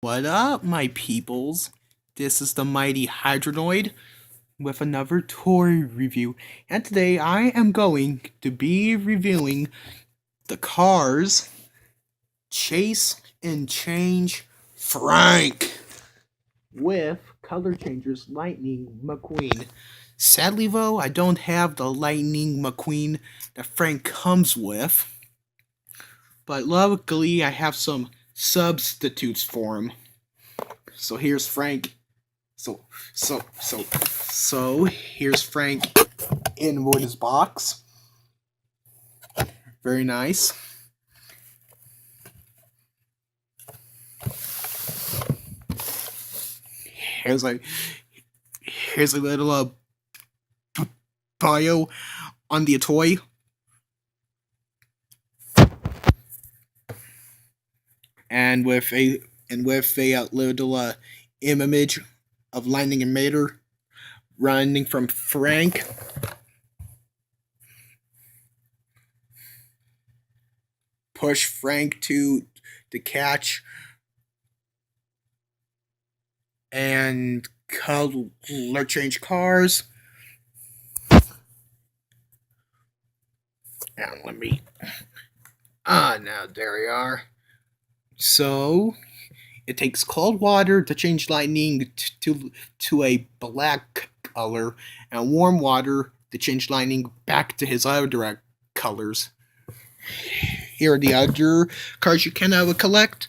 What up, my peoples? This is the Mighty Hydronoid with another toy review, and today I am going to be reviewing the Cars Chase and Change Frank with color changers Lightning McQueen. Sadly, though, I don't have the Lightning McQueen that Frank comes with, but luckily I have some substitutes for him. So here's Frank. So so so so here's Frank in Wood's box. Very nice. Here's a here's a little bio on the toy. And with a little image of Lightning and Mater running from Frank. Push Frank to catch and color change cars. And let me. Now there we are. So it takes cold water to change Lightning to a black color, and warm water to change Lightning back to his other colors. Here are the other cards you can collect: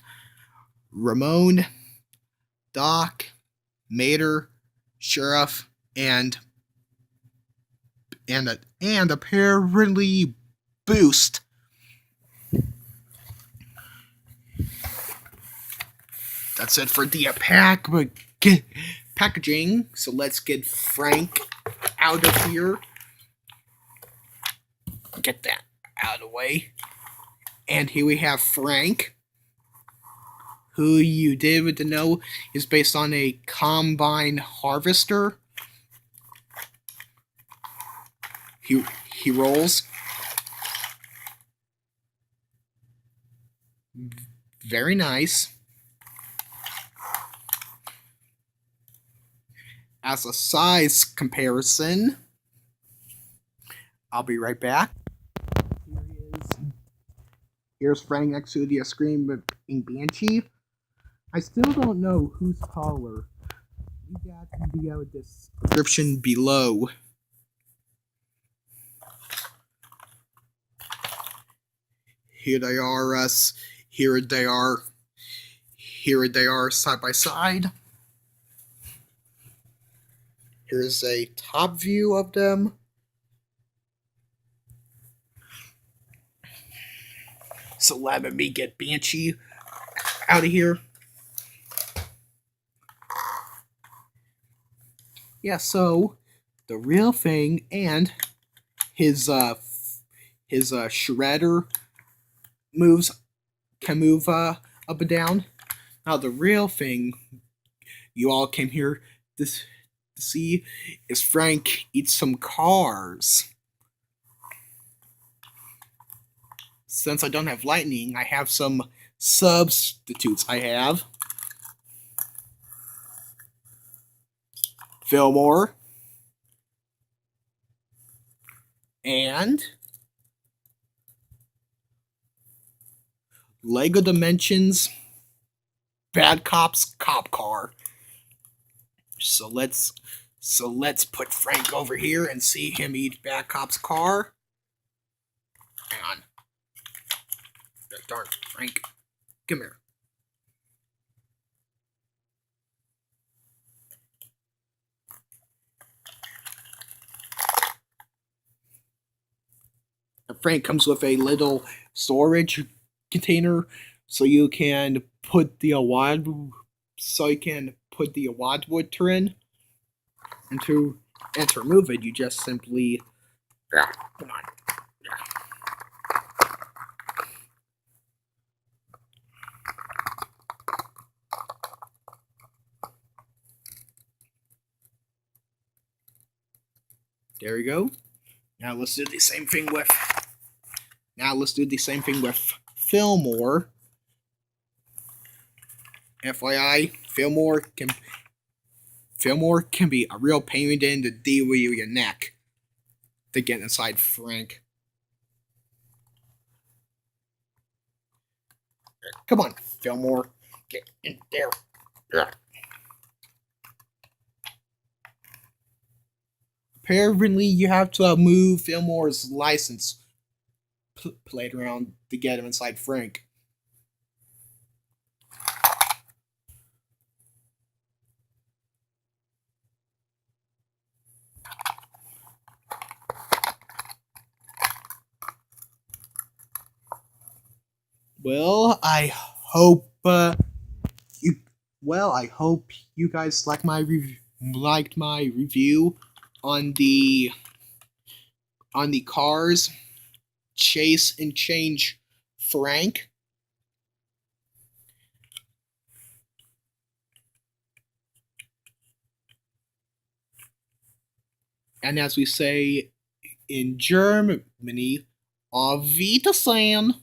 Ramon, Doc, Mater, Sheriff, and apparently Boost. That's it for the packaging. So let's get Frank out of here. Get that out of the way. And here we have Frank, who you did know is based on a combine harvester. He rolls. Very nice. As a size comparison, I'll be right back. Here's Frank next to the screen in Banshee. I still don't know who's taller. You got the description below. Here they are, Here they are. Here they are side by side. Here's a top view of them. So let me get Banshee out of here. Yeah, so the real thing and his shredder can move up and down. Now the real thing you all came here to see is Frank eat some cars. Since I don't have Lightning, I have some substitutes. I have Fillmore and Lego Dimensions Bad Cops Cop Car. So let's put Frank over here and see him eat Bad Cop's car. Hang on. Darn, Frank. Come here. Frank comes with a little storage container so you can put the wildwood in. And to remove it, you just simply come on. There we go. Now let's do the same thing with Fillmore FYI, Fillmore can be a real pain in the deal with your neck to get inside Frank. Come on, Fillmore, get in there. Apparently, you have to move Fillmore's license plate around to get him inside Frank. Well, I hope you. Well, I hope you guys liked my review on the cars Chase and Change Frank. And as we say in Germany, Auf Wiedersehen.